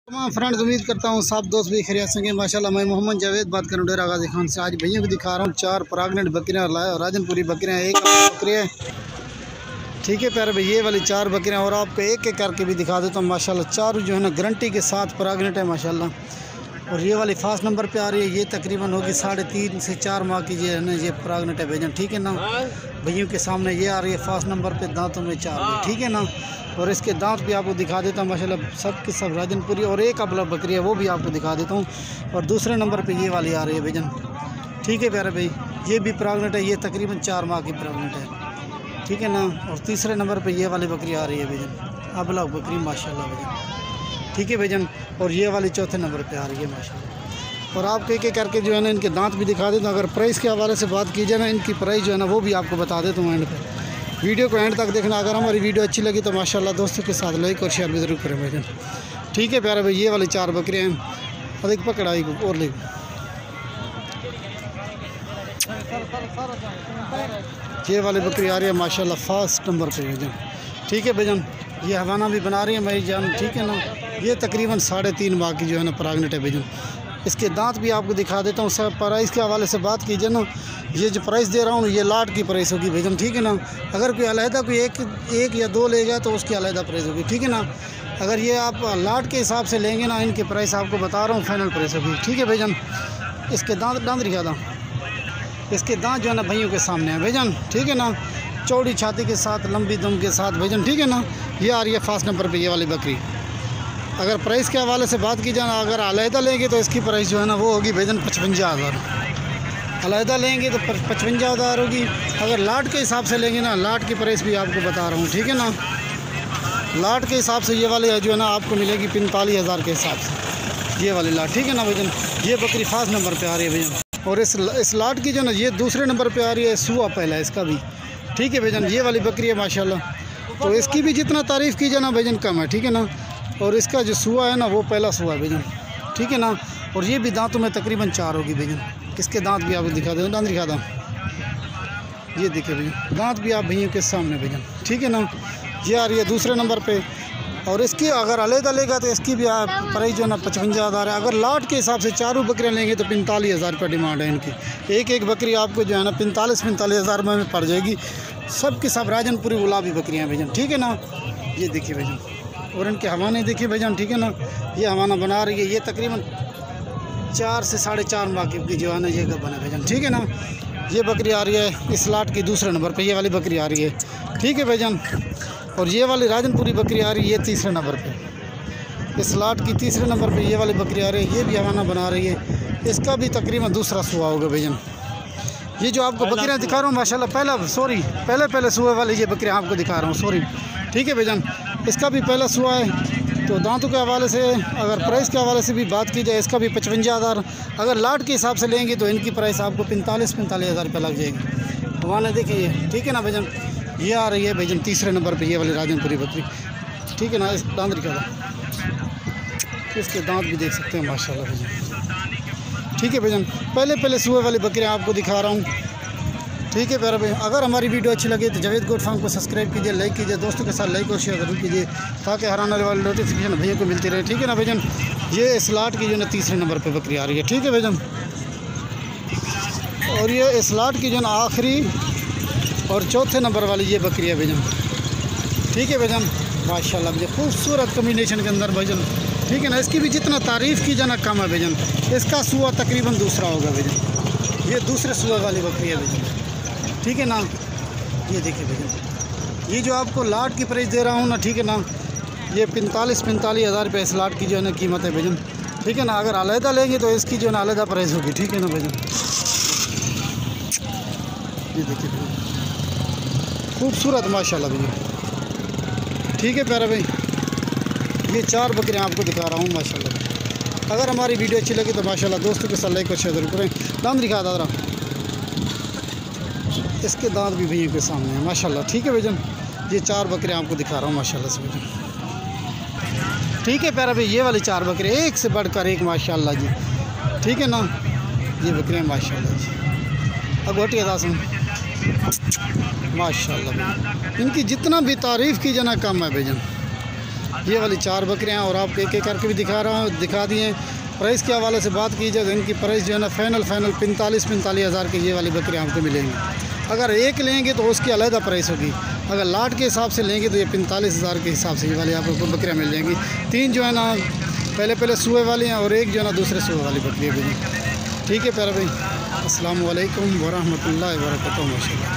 तमाम फ्रेंड्स, उम्मीद करता हूँ सब दोस्त भी खैरियत से माशाल्लाह। मैं मोहम्मद जावेद बात करूँ डेरा गाजी खान से। आज भैया को दिखा रहा हूँ 4 प्रेग्नेंट बकरियाँ लाए और राजनपुरी बकरियाँ। एक बकरी है, ठीक है प्यारे भाई, ये वाली 4 बकरियाँ और आपको एक एक करके भी दिखा देता हूँ माशाल्लाह। 4 जो है ना गारंटी के साथ प्रेग्नेंट है माशाल्लाह। और ये वाली फास्ट नंबर पे आ रही है, ये तकरीबन होगी 3.5 से 4 माह की जो है ना ये प्रेग्नेंट है भैया, ठीक है ना। भैयों के सामने ये आ रही है फास्ट नंबर पे, दांतों में 4, ठीक है ना। और इसके दांत भी आपको दिखा देता हूँ माशाल्लाह, सब की सब राजनपुरी। और एक अबला बकरी है वो भी आपको दिखा देता हूँ। और दूसरे नंबर पे ये वाली आ रही है भैजन, ठीक है प्यारे भाई, ये भी प्रेग्नेंट है, ये तकरीबन 4 माह की प्रेग्नेंट है, ठीक है ना। और तीसरे नंबर पे ये वाली बकरी आ रही है भैजन, अबला बकरी माशाल्लाह भैजन, ठीक है भैजन। और ये वाली चौथे नंबर पे आ रही है माशाल्लाह। और आपको एक एक करके जो है ना इनके दांत भी दिखा देता हूँ। अगर प्राइस के हवाले से बात की जाए ना, इनकी प्राइस जो है ना वो भी आपको बता देता हूँ एंड पे। वीडियो को एंड तक देखना। अगर हमारी वीडियो अच्छी लगी तो माशाल्लाह दोस्तों के साथ लाइक और शेयर भी ज़रूर करें भैया, ठीक है प्यारे भाई। ये वाली 4 बकरियाँ हैं, अधिक पकड़ाई को और ले। ये वाली बकरी आ रही है माशाल्लाह फास्ट नंबर पे भैया, ठीक है भैया। ये हवाना भी बना रही है भाई जान, ठीक है ना। ये तकरीबन 3.5 माह की जो है ना प्रेग्नेंट है भैया। इसके दांत भी आपको दिखा देता हूँ। सब प्राइस के हवाले से बात कीजिए ना, ये जो प्राइस दे रहा हूँ ये लाट की प्राइस होगी भैया, ठीक है ना। अगर कोई अलहदा कोई एक या 2 लेगा तो उसकी अलहदा प्राइस होगी, ठीक है ना। अगर ये आप लाट के हिसाब से लेंगे ना, इनके प्राइस आपको बता रहा हूँ फाइनल प्राइस होगी, ठीक है भैया। इसके दांत दिखा था, इसके दांत जो है ना भैयों के सामने है भैया, ठीक है ना। चौड़ी छाती के साथ, लंबी दम के साथ भैया, ठीक है ना। ये आ रही है फास्ट नंबर पे ये वाली बकरी। अगर प्राइस के हवाले से बात की जाए ना, अगर अलहदा लेंगे तो इसकी प्राइस जो है ना वो होगी भैजन 55,000। अलहदा लेंगे तो 55,000 होगी। अगर लाट के हिसाब से लेंगे ना, लाट की प्राइस भी आपको बता रहा हूँ, ठीक है ना। लाट के हिसाब से ये वाली जो है ना आपको मिलेगी 45,000 के हिसाब से ये वाली लाट, ठीक है ना भैजन। ये बकरी फास्ट नंबर पर आ रही है भैया। और इस लाट की जो ना ये दूसरे नंबर पर आ रही है, सुआ पहला है इसका भी, ठीक है भैजन। ये वाली बकरी है माशाल्लाह। तो इसकी भी जितना तारीफ़ की जाए ना भैजन कम है, ठीक है ना। और इसका जो सुआ है ना वो पहला सुआ है भैजन, ठीक है ना। और ये भी दांतों में तकरीबन 4 होगी भैजन। इसके दांत भी आपको दिखा दें, दांत दिखा था, ये देखिए भैया, दांत भी आप भैया के सामने भैजन, ठीक है ना। ये आ रही है दूसरे नंबर पे। और इसकी अगर अलहदा लेगा तो इसकी भी प्राइस जो है ना 55,000 है। अगर लाट के हिसाब से 4 बकरियाँ लेंगे तो 45,000 रुपये डिमांड है इनकी। एक बकरी आपको जो है ना 45,000 में पड़ जाएगी। सब की सब राजनपुरी गुलाबी बकरियाँ भैजन, ठीक है ना। ये देखिए भैजन, और इनके हवाने देखिए भैजन, ठीक है ना। ये हवाना बना रही है, ये तकरीबन 4 से 4.5 माह की जो है ना ये गब्बन है भैजन, ठीक है ना। ये बकरी आ रही है इस लाट की दूसरे नंबर पे, ये वाली बकरी आ रही है, ठीक है भैजन। और ये वाली राजनपुरी बकरी आ रही है ये तीसरे नंबर पे, इस लाट की तीसरे नंबर पे ये वाली बकरी आ रही है। ये भी हवाना बना रही है, इसका भी तकरीबन दूसरा सुआ होगा भैजन। ये जो आपको बकरियाँ दिखा रहा हूँ माशाल्लाह, पहले सुए वाली ये बकरियाँ आपको दिखा रहा हूँ, सॉरी, ठीक है भैजन। इसका भी पहला सुआ है। तो दांतों के हवाले से, अगर प्राइस के हवाले से भी बात की जाए, इसका भी 55,000। अगर लाट के हिसाब से लेंगे तो इनकी प्राइस आपको 45,000 रुपये लग जाएगी। वहाँ देखिए, ठीक है ना भैजन। ये आ रही है भैजन तीसरे नंबर पे ये वाली राजनपुरी बकरी, ठीक है ना। इस दांत दिखा था, इसके दांत भी देख सकते हैं माशाल्लाह भैजन, ठीक है भैजन। पहले सुए वाली बकरियाँ आपको दिखा रहा हूँ, ठीक है प्यारे भाई। अगर हमारी वीडियो अच्छी लगे तो जावेद गोट फार्म को सब्सक्राइब कीजिए, लाइक कीजिए, दोस्तों के साथ लाइक और शेयर जरूर कीजिए, ताकि हर आने वाली नोटिफिकेशन भैया को मिलती रहे, ठीक है ना भैजन। ये इस लाट की जो है तीसरे नंबर पे बकरी आ रही है, ठीक है भैजन। और ये इस लाट की जो है आखिरी और चौथे नंबर वाली ये बकरी है भैजन, ठीक है भैजन। माशाल्लाह भैया, खूबसूरत कम्बिनेशन के अंदर भैजन, ठीक है ना। इसकी भी जितना तारीफ़ की जाना कम है भैजन। इसका सुआ तकरीबन दूसरा होगा भैजन, ये दूसरे सुआ वाली बकरी है भैजन, ठीक है ना। ये देखिए भैया, ये जो आपको लाट की प्राइस दे रहा हूँ ना, ठीक है ना, ये 45,000 रुपये इस लाट की जो है ना कीमत है भैजन, ठीक है ना। अगर अलहदा लेंगे तो इसकी जो है ना अलहदा प्राइस होगी, ठीक है ना भैजन। ये देखिए भैया, खूबसूरत माशाल्लाह भैया, ठीक है प्यारे भाई। ये 4 बकरियाँ आपको दिखा रहा हूँ माशाल्लाह। अगर हमारी वीडियो अच्छी लगी तो माशाल्लाह दोस्तों के साथ लाइक और शेयर जरूर करें। दांत दिखा दादरा, इसके दांत भी भैया के सामने है माशाल्लाह, ठीक है भैजन। ये 4 बकरियाँ आपको दिखा रहा हूँ माशाल्लाह से भैजन, ठीक है प्यारा भाई। ये वाली 4 बकरे एक से बढ़कर एक माशाल्लाह जी, ठीक है ना। ये बकरियाँ माशाल्लाह जी, अब घटिया दासन माशाल्लाह, इनकी जितना भी तारीफ़ की जाना कम है भैजन। ये वाली 4 बकरियाँ और आपको एक एक करके भी दिखा दिए। प्राइस के हवाले से बात की जाए तो इनकी प्राइस जो है ना फाइनल 45 हज़ार की ये वाली बकरियाँ आपको मिलेंगी। अगर एक लेंगे तो उसकी अलग प्राइस होगी, अगर लाट के हिसाब से लेंगे तो ये 45 हज़ार के हिसाब से ये वाली आपको बकरियाँ मिल जाएंगी। 3 जो है ना पहले सूए वाली हैं और एक जो है ना दूसरे सूए वाली बकरी भी। ठीक है प्यारा भाई, अस्सलाम वालेकुम वरहमतुल्लाहि वबरकातुहू। माशाअल्लाह।